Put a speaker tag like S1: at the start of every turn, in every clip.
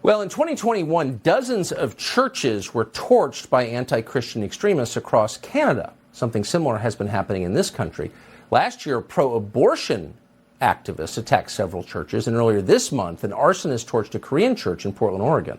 S1: Well, in 2021, dozens of churches were torched by anti-Christian extremists across Canada. Something similar has been happening in this country. Last year, pro-abortion activists attacked several churches, and earlier this month, an arsonist torched a Korean church in Portland, Oregon.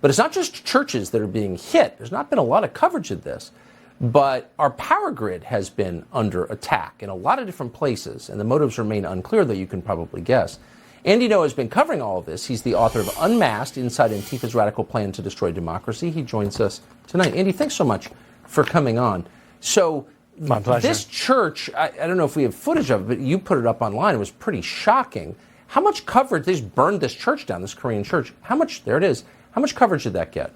S1: But it's not just churches that are being hit. There's not been a lot of coverage of this. But our power grid has been under attack in a lot of different places, and the motives remain unclear, though you can probably guess. Andy Ngo has been covering all of this. He's the author of Unmasked, Inside Antifa's Radical Plan to Destroy Democracy. He joins us tonight. Andy, thanks so much for coming on. So
S2: my pleasure.
S1: This church, I don't know if we have footage of it, but you put it up online. It was pretty shocking. How much coverage, they just burned this church down, this Korean church. There it is. How much coverage did that get?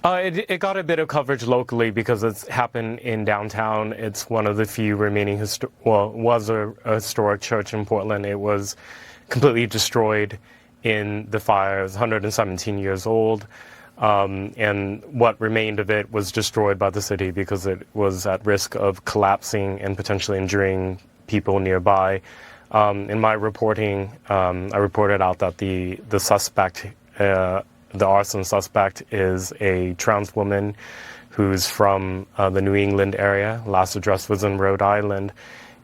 S2: It got a bit of coverage locally because it's happened in downtown. It's one of the few remaining, was a historic church in Portland. It was completely destroyed in the fire. It was 117 years old. And what remained of it was destroyed by the city because it was at risk of collapsing and potentially injuring people nearby. In my reporting, I reported out that the suspect, the arson suspect, is a trans woman who's from the New England area. Last address was in Rhode Island.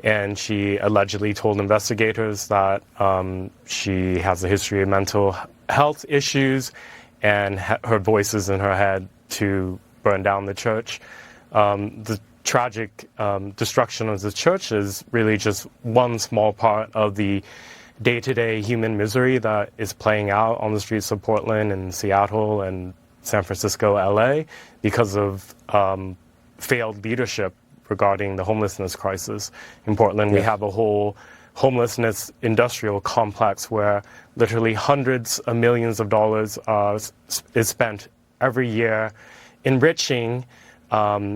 S2: And she allegedly told investigators that she has a history of mental health issues and her voice is in her head to burn down the church. The tragic destruction of the church is really just one small part of the day-to-day human misery that is playing out on the streets of Portland and Seattle and San Francisco, LA, because of failed leadership regarding the homelessness crisis. In Portland, we have a whole homelessness industrial complex where literally hundreds of millions of dollars is spent every year enriching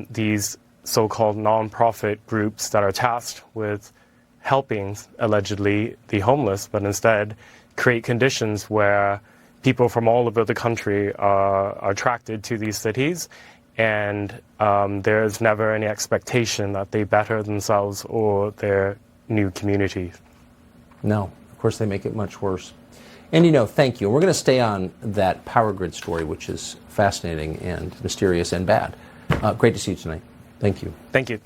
S2: these so-called nonprofit groups that are tasked with helping, allegedly, the homeless, but instead create conditions where people from all over the country are attracted to these cities, and there's never any expectation that they better themselves or their new communities.
S1: No, of course they make it much worse. Andy Ngo, thank you. We're going to stay on that power grid story, which is fascinating and mysterious and bad. Great to see you tonight. Thank you.
S2: Thank you.